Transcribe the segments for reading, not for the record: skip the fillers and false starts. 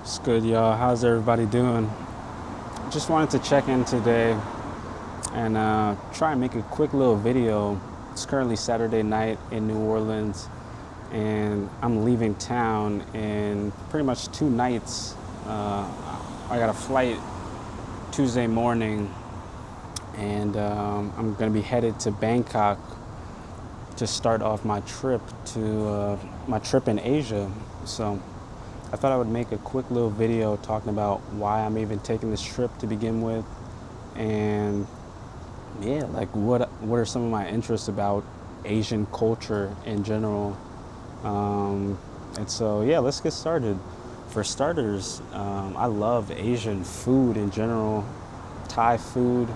It's good, y'all. How's everybody doing? Just wanted to check in today and try and make a quick little video. It's currently Saturday night in New Orleans, and I'm leaving town in pretty much 2 nights. I got a flight Tuesday morning, and I'm going to be headed to Bangkok to start off my trip in Asia. So I thought I would make a quick little video talking about why I'm even taking this trip to begin with, and yeah, like what are some of my interests about Asian culture in general. And so yeah, let's get started. For starters, I love Asian food in general. Thai food,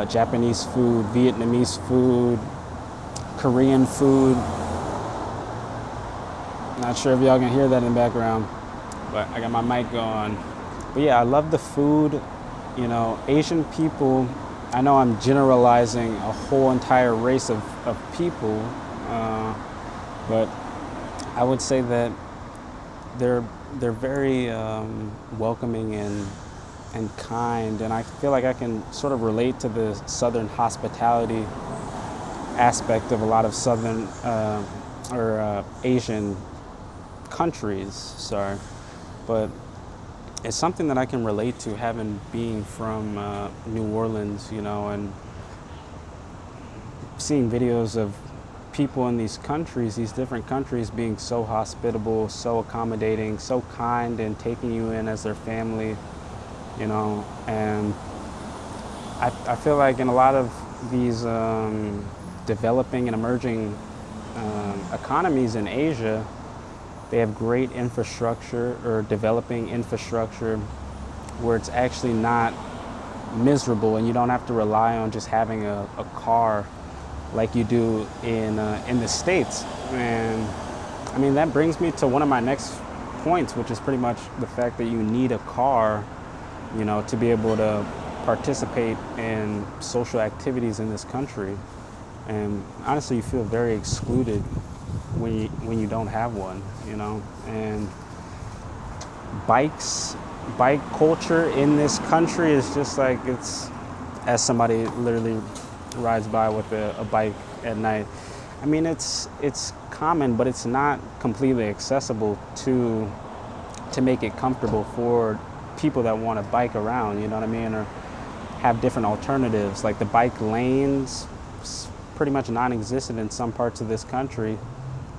Japanese food, Vietnamese food, Korean food. Not sure if y'all can hear that in the background, but I got my mic going. But yeah, I love the food. You know, Asian people, I know I'm generalizing a whole entire race of people, but I would say that they're very welcoming and kind, and I feel like I can sort of relate to the Southern hospitality aspect of a lot of Southern or Asian countries, sorry, but it's something that I can relate to, having being from New Orleans, you know, and seeing videos of people in these countries, these different countries, being so hospitable, so accommodating, so kind, and taking you in as their family, you know. And I feel like in a lot of these developing and emerging economies in Asia, they have great infrastructure, or developing infrastructure, where it's actually not miserable, and you don't have to rely on just having a car like you do in the States. And I mean, that brings me to one of my next points, which is pretty much the fact that you need a car, you know, to be able to participate in social activities in this country. And honestly, you feel very excluded when you don't have one, you know. And bike culture in this country is just like, it's, as somebody literally rides by with a bike at night, I mean, it's common, but it's not completely accessible to make it comfortable for people that want to bike around, you know what I mean, or have different alternatives. Like the bike lanes pretty much non-existent in some parts of this country.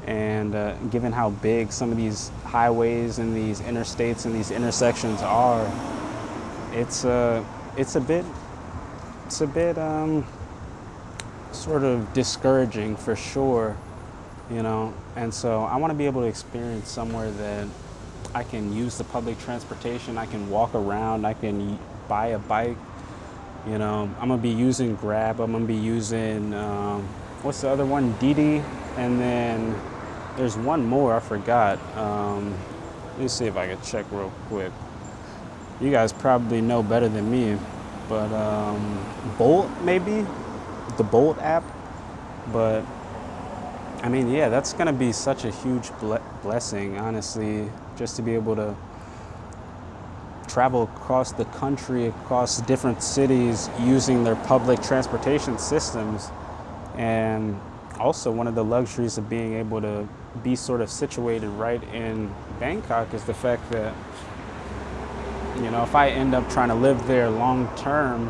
And given how big some of these highways and these interstates and these intersections are, it's a bit sort of discouraging, for sure, you know. And so I want to be able to experience somewhere that I can use the public transportation, I can walk around, I can buy a bike, you know. I'm gonna be using Grab, I'm gonna be using what's the other one, Didi, and then there's one more, I forgot. Let me see if I can check real quick. You guys probably know better than me, but Bolt, maybe? The Bolt app. But I mean, yeah, that's gonna be such a huge blessing, honestly, just to be able to travel across the country, across different cities, using their public transportation systems. And also, one of the luxuries of being able to be sort of situated right in Bangkok is the fact that, you know, if I end up trying to live there long term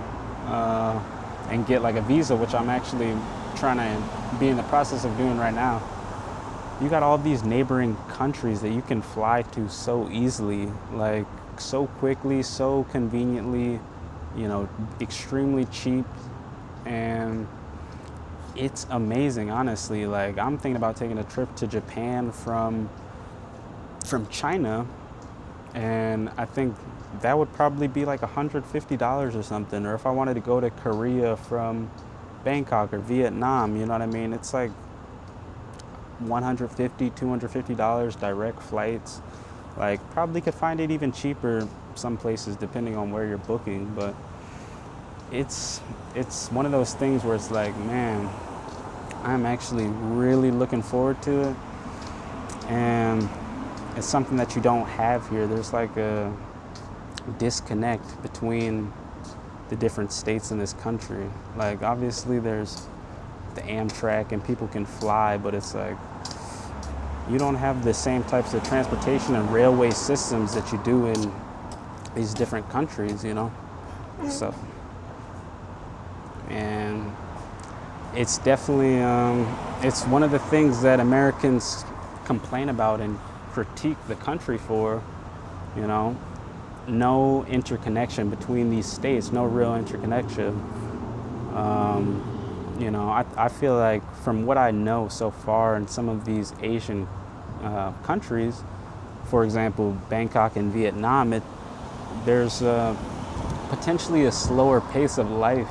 and get like a visa, which I'm actually trying to be in the process of doing right now, you got all these neighboring countries that you can fly to so easily, like so quickly, so conveniently, you know, extremely cheap. And it's amazing, honestly. Like, I'm thinking about taking a trip to Japan from China, and I think that would probably be like $150 or something. Or if I wanted to go to Korea from Bangkok, or Vietnam, you know what I mean? It's like $150, $250 direct flights. Like, probably could find it even cheaper some places depending on where you're booking. But it's one of those things where it's like, man, I'm actually really looking forward to it. And it's something that you don't have here. There's like a disconnect between the different states in this country. Like obviously there's the Amtrak and people can fly, but it's like you don't have the same types of transportation and railway systems that you do in these different countries, you know? So, and it's definitely, it's one of the things that Americans complain about and critique the country for, you know? No interconnection between these states, no real interconnection. You know, I feel like from what I know so far in some of these Asian countries, for example, Bangkok and Vietnam, there's potentially a slower pace of life,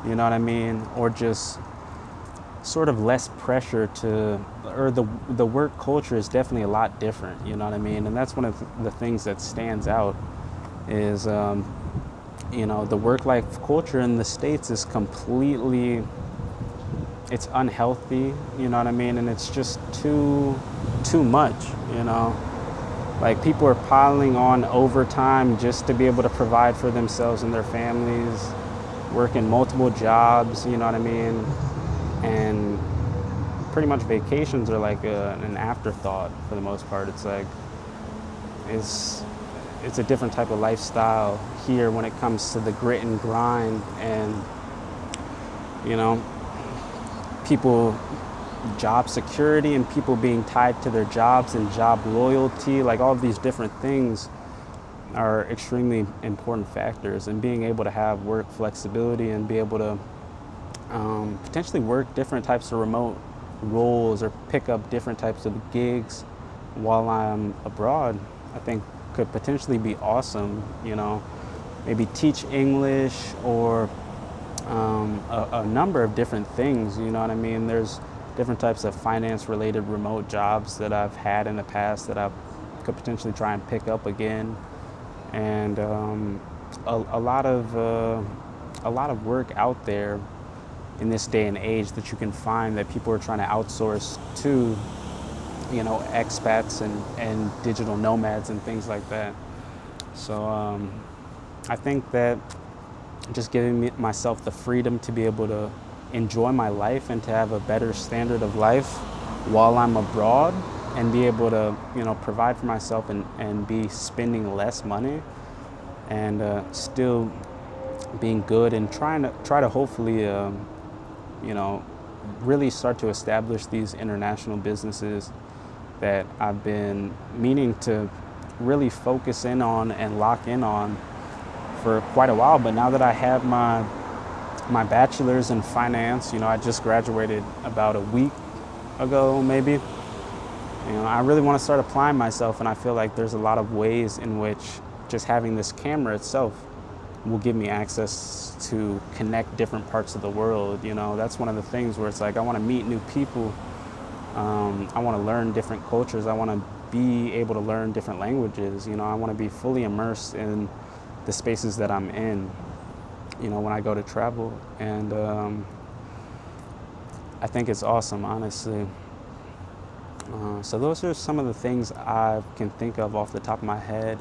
you know what I mean? Or just sort of less pressure or the work culture is definitely a lot different, you know what I mean? And that's one of the things that stands out is, you know, the work-life culture in the States is completely, it's unhealthy, you know what I mean? And it's just too much, you know? Like people are piling on overtime just to be able to provide for themselves and their families, working multiple jobs, you know what I mean? And pretty much vacations are like an afterthought for the most part. It's like, it's a different type of lifestyle here when it comes to the grit and grind and, you know, people, job security and people being tied to their jobs and job loyalty, like all of these different things are extremely important factors, and being able to have work flexibility and be able to potentially work different types of remote roles or pick up different types of gigs while I'm abroad, I think could potentially be awesome, you know, maybe teach English or a number of different things, you know what I mean? There's different types of finance-related remote jobs that I've had in the past that I could potentially try and pick up again, and a lot of work out there in this day and age that you can find that people are trying to outsource to, you know, expats and digital nomads and things like that. So I think that just giving myself the freedom to be able to enjoy my life and to have a better standard of life while I'm abroad and be able to, you know, provide for myself and be spending less money and still being good and try to hopefully, you know, really start to establish these international businesses that I've been meaning to really focus in on and lock in on for quite a while. But now that I have my bachelor's in finance, you know, I just graduated about a week ago, maybe. You know, I really want to start applying myself, and I feel like there's a lot of ways in which just having this camera itself will give me access to connect different parts of the world. You know, that's one of the things where it's like I want to meet new people. I want to learn different cultures. I want to be able to learn different languages. You know, I want to be fully immersed in the spaces that I'm in, you know, when I go to travel. And I think it's awesome, honestly. So those are some of the things I can think of off the top of my head,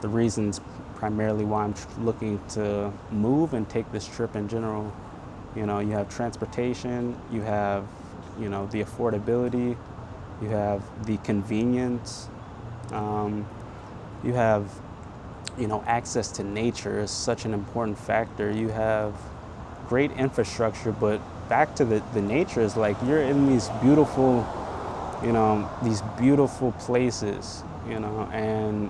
the reasons primarily why I'm looking to move and take this trip in general. You know, you have transportation, you have, you know, the affordability, you have the convenience, you have, you know, access to nature is such an important factor. You have great infrastructure, but back to the nature is like you're in these beautiful, you know, these beautiful places, you know, and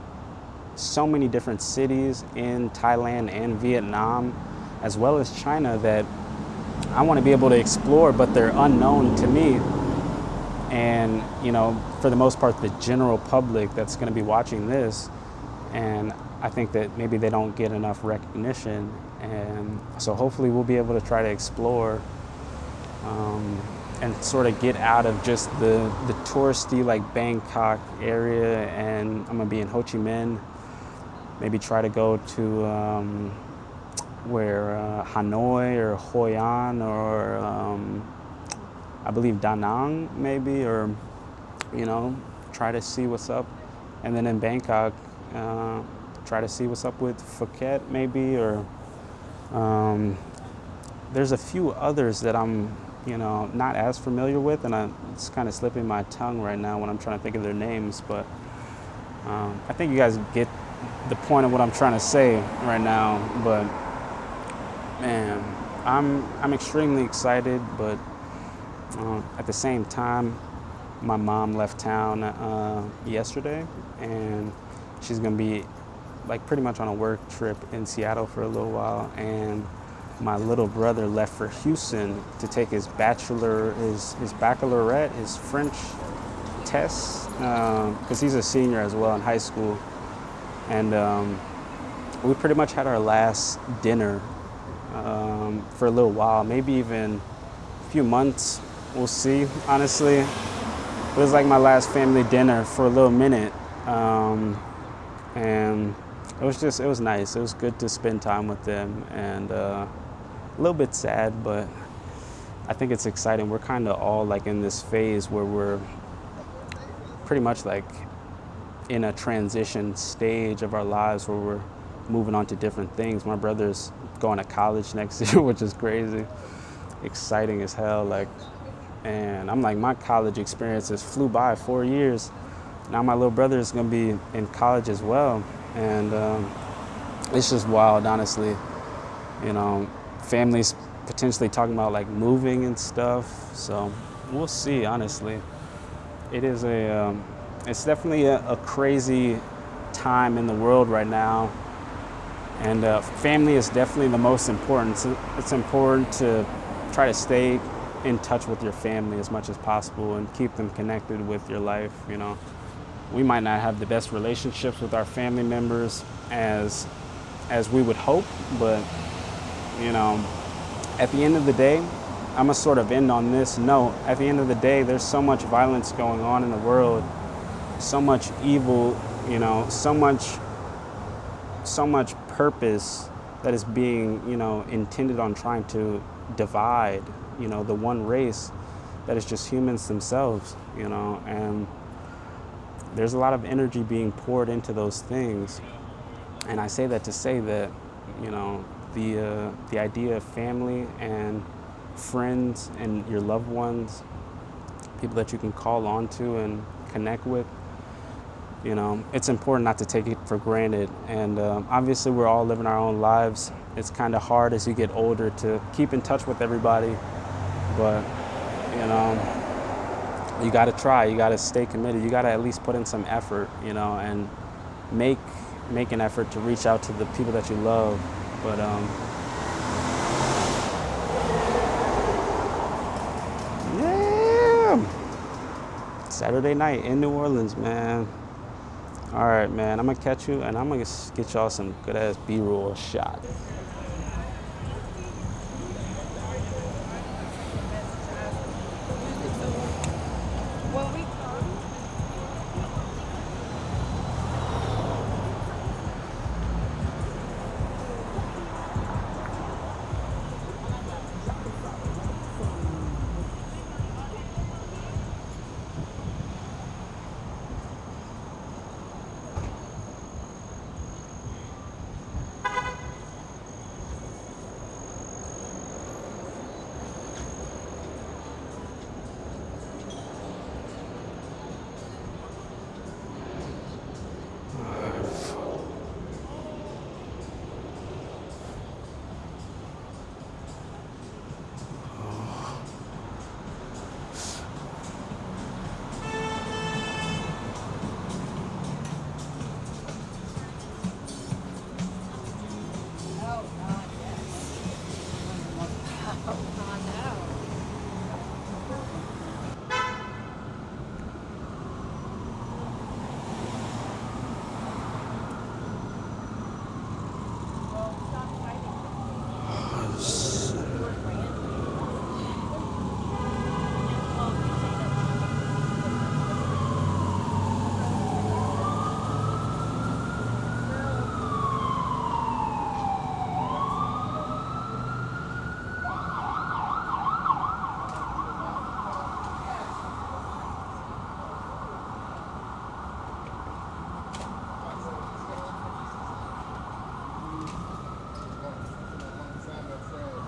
so many different cities in Thailand and Vietnam, as well as China, that I want to be able to explore, but they're unknown to me. And, you know, for the most part, the general public that's going to be watching this, and I think that maybe they don't get enough recognition. And so hopefully we'll be able to try to explore and sort of get out of just the touristy, like Bangkok area, and I'm gonna be in Ho Chi Minh, maybe try to go to Hanoi or Hoi An or I believe Da Nang maybe, or, you know, try to see what's up and then in Bangkok, try to see what's up with Phuket maybe, or um, there's a few others that I'm, not as familiar with, and it's kind of slipping my tongue right now when I'm trying to think of their names. But I think you guys get the point of what I'm trying to say right now. But man, I'm extremely excited, but at the same time, my mom left town yesterday, and she's gonna be like pretty much on a work trip in Seattle for a little while, and my little brother left for Houston to take his baccalaureate, his French tests, because he's a senior as well in high school. And we pretty much had our last dinner for a little while, maybe even a few months. We'll see, honestly. It was like my last family dinner for a little minute. And it was nice. It was good to spend time with them, and a little bit sad, but I think it's exciting. We're kind of all like in this phase where we're pretty much like in a transition stage of our lives where we're moving on to different things. My brother's going to college next year, which is crazy, exciting as hell. Like, and I'm like, my college experiences flew by 4 years. Now my little brother is going to be in college as well. And it's just wild, honestly. Families potentially talking about like moving and stuff. So we'll see, honestly. It is it's definitely a crazy time in the world right now. And family is definitely the most important. So it's important to try to stay in touch with your family as much as possible and keep them connected with your life. We might not have the best relationships with our family members as we would hope, but at the end of the day, I'm gonna sort of end on this note. At the end of the day, there's so much violence going on in the world, so much evil, so much purpose that is being, intended on trying to divide, the one race that is just humans themselves, and there's a lot of energy being poured into those things. And I say that to say that, the idea of family and friends and your loved ones, people that you can call on to and connect with, it's important not to take it for granted. And obviously we're all living our own lives. It's kind of hard as you get older to keep in touch with everybody, but you got to try, you got to stay committed, you got to at least put in some effort, and make an effort to reach out to the people that you love. But yeah, Saturday night in New Orleans, man. All right, man, I'm gonna catch you, and I'm gonna get y'all some good ass B-roll shot.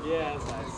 Yeah, that's nice.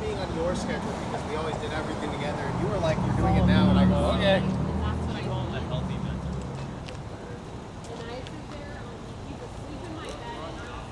Being on your schedule because we always did everything together and you were like, you're doing it now, and I go, okay. That's what I call a healthy mental. And I sit there, he's asleep in my bed, and I'm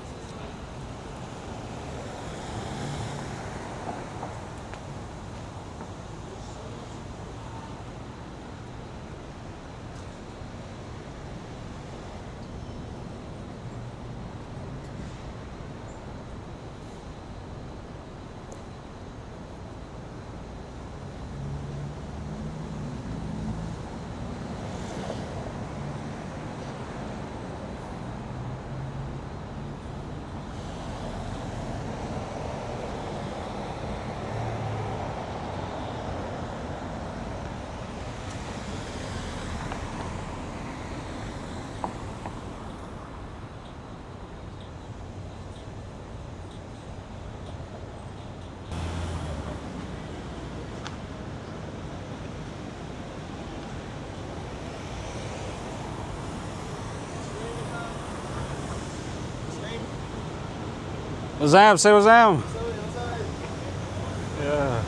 What's up? Say what's up. Yeah.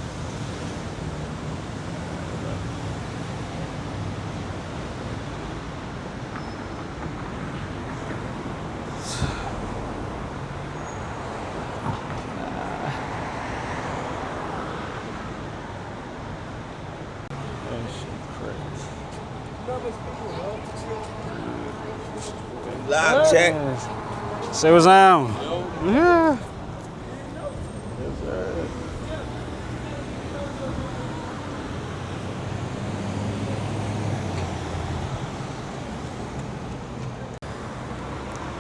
Live check. Say what's up. Yeah.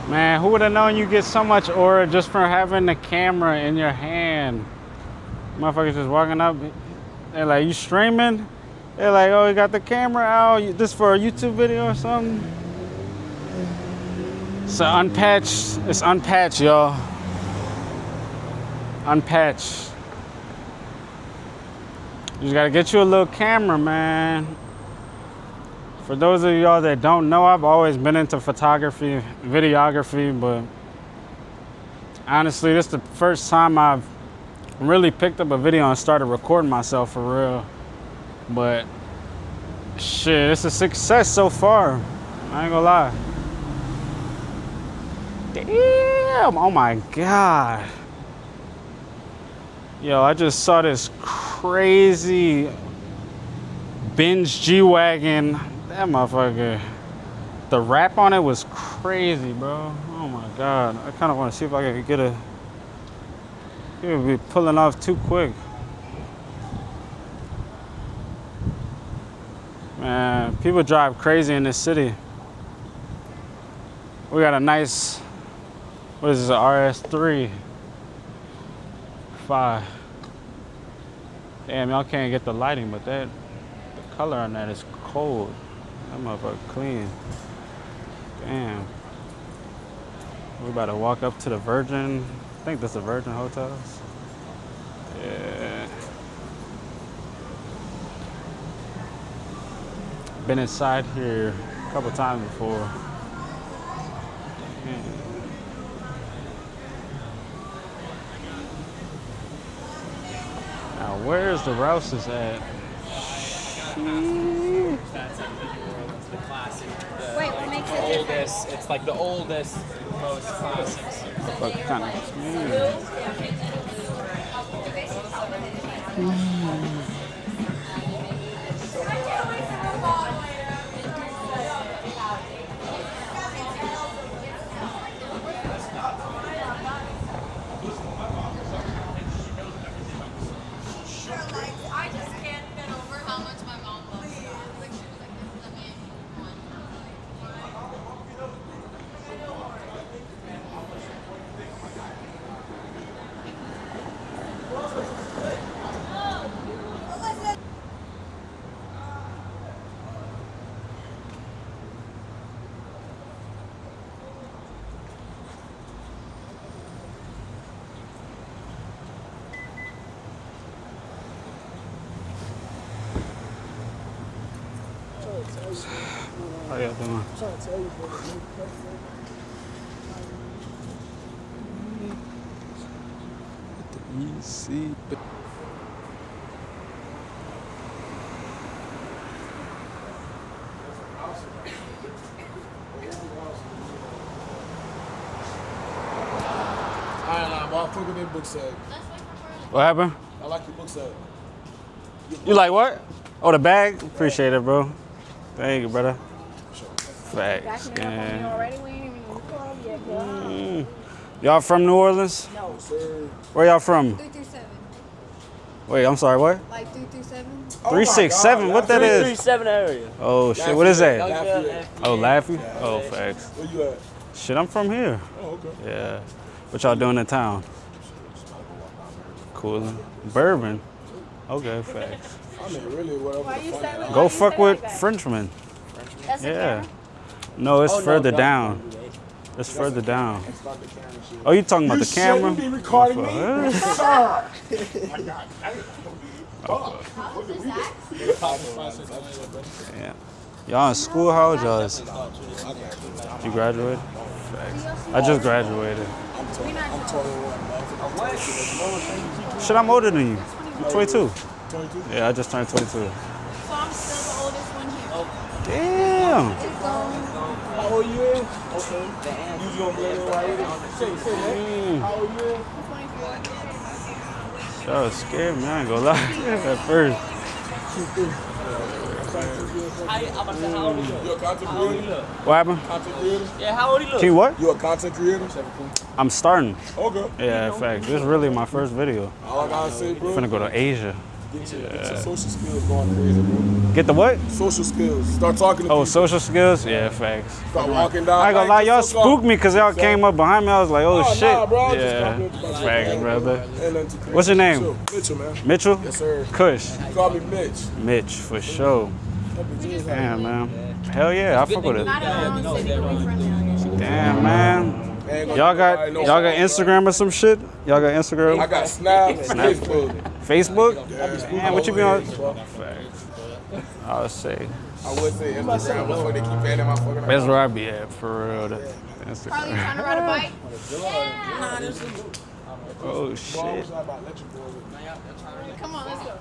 Man, who would have known you get so much aura just from having the camera in your hand? Motherfuckers just walking up, they're like, you streaming? They're like, oh, you got the camera out, this for a YouTube video or something? So it's unpatched, y'all. Unpatched. You just gotta get you a little camera, man. For those of y'all that don't know, I've always been into photography, videography, but honestly, this is the first time I've really picked up a video and started recording myself for real. But shit, it's a success so far. I ain't gonna lie. Damn, oh my God. Yo, I just saw this crazy Benz G-Wagon. That motherfucker, the wrap on it was crazy, bro. Oh my God. I kind of want to see if I could get a, it would be pulling off too quick. Man, people drive crazy in this city. We got a nice, what is this, a RS3 5. Damn, y'all can't get the lighting, but the color on that is cold. That motherfucker clean. Damn. We about to walk up to the Virgin. I think that's the Virgin Hotels. Yeah. Been inside here a couple times before. Where's the Rouse's at? That's like the classic. Wait, what makes it Oldest. It's like the oldest, most classics. Fuck, kind of. I just can't get over how much my mom loves it. Like, she was like, this is amazing. How y'all doing? Easy. I'm all fucking in book sag. What happened? I like your book sag. You like what? Oh, the bag? Appreciate it, bro. Thank you, brother. Facts, man. Already, we ain't even in the club yet, bro. Y'all from New Orleans? No. Sir. Where y'all from? 337. Wait, I'm sorry, what? Like 337? 367, what that is? 337 area. Oh, shit, what is that? Lafayette. Oh, Laffy? Oh, facts. Where you at? Shit, I'm from here. Oh, okay. Yeah. What y'all doing in town? Coolin'. Bourbon? Okay, facts. I mean, really, whatever the fuck. Go fuck with Frenchmen. That's the Yeah. camera? No, it's further down. It's further down. Oh, you talking about the camera? You be recording me? Huh? Yeah. Y'all in school? How old y'all is? You graduated? Facts. I just graduated. I'm 21. Shit, I'm older than you. You're 22. 22? Yeah, I just turned 22. So I'm still the oldest one here. Damn. How old you is? Okay. You gonna be in right here? Say, man. How old you is? That was scary, man. I ain't gonna lie. At first. You a content creator? What happened? Content creator? Yeah, how old you look? Key what? You a content creator? I'm starting. Okay. Yeah, in fact. This is really my first video. All I gotta say, bro, Finna go to Asia. get your social skills going crazy, bro. Get the what? Social skills. Start talking to Oh, people. social skills? Yeah, facts. Start walking down. I ain't gonna lie, y'all spooked me because y'all came up behind me. I was like, oh, Oh, shit. nah, bro, I just Yeah, complimented you about facts, your brother. Ain't nothing too crazy. What's your name? Chill. Mitchell, man. Mitchell? Yes, sir. Kush. Call me Mitch. Mitch, for sure. Damn, man. Hell yeah, I fuck with it. I don't know, city boyfriend now. Damn, man. Y'all got Instagram or some shit? Y'all got Instagram? I got Snap, Facebook. Facebook? Yeah. Man, what you be on? Bro. I'll say. I would say Instagram before they keep banning my fucking That's where I be at, for real. Carly, you Instagram. trying to ride a bike? Oh, shit. Come on, let's go.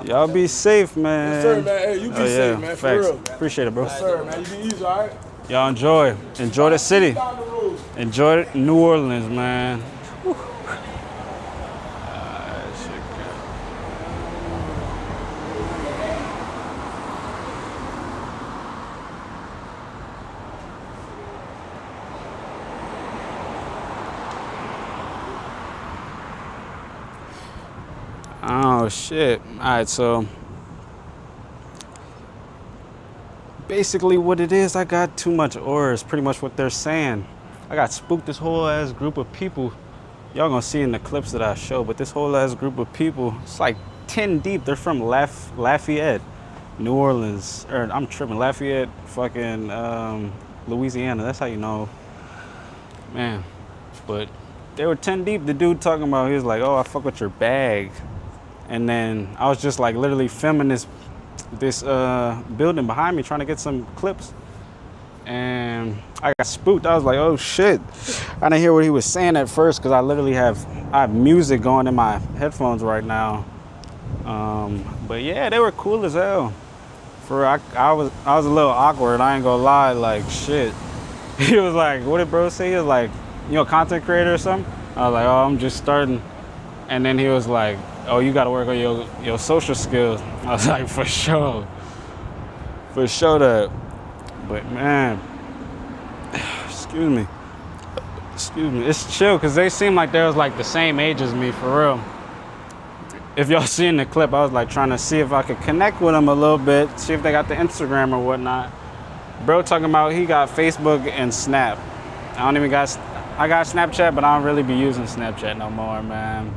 Y'all be safe, man. Yes, sir, man. Hey, you be Oh, yeah. safe, man. For Facts. real. Appreciate it, bro. Yes, sir, man. You be easy, all right? Y'all enjoy. Enjoy the city. Down the road. Enjoy New Orleans, man. Whew. Shit, oh shit. Alright, so basically what it is, I got too much aura is pretty much what they're saying. I got spooked, this whole ass group of people. Y'all gonna see in the clips that I show, but this whole ass group of people, it's like 10 deep. They're from Lafayette, New Orleans, or I'm tripping, Lafayette, fucking Louisiana. That's how you know, man. But they were 10 deep. The dude talking about, he was like, oh, I fuck with your bag. And then I was just like literally filming this building behind me, trying to get some clips. and I got spooked. I was like, oh shit. I didn't hear what he was saying at first because I literally have music going in my headphones right now. But yeah, they were cool as hell. I was a little awkward, I ain't gonna lie, like shit. He was like, what did bro say? He was like, you know, content creator or something? I was like, oh, I'm just starting. And then he was like, oh, you gotta work on your social skills. I was like, for sure that. But man, excuse me, it's chill because they seem like they was like the same age as me, for real. If y'all seen the clip, I was like trying to see if I could connect with them a little bit, see if they got the Instagram or whatnot. Bro talking about he got Facebook and Snap. I got Snapchat, but I don't really be using Snapchat no more, man.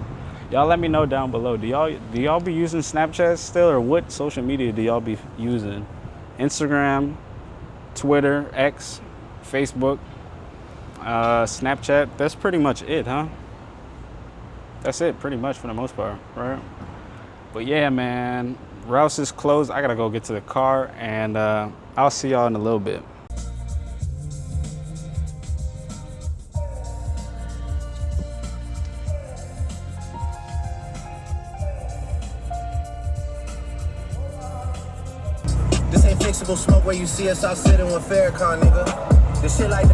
Y'all let me know down below. Do y'all be using Snapchat still, or what social media do y'all be using? Instagram, Twitter, X, Facebook, Snapchat. That's pretty much it, huh? That's it, pretty much, for the most part, right? But yeah, man, Rouse is closed. I gotta go get to the car, and I'll see y'all in a little bit. This ain't fixable smoke where you see us out sitting with Farrakhan, nigga. This shit like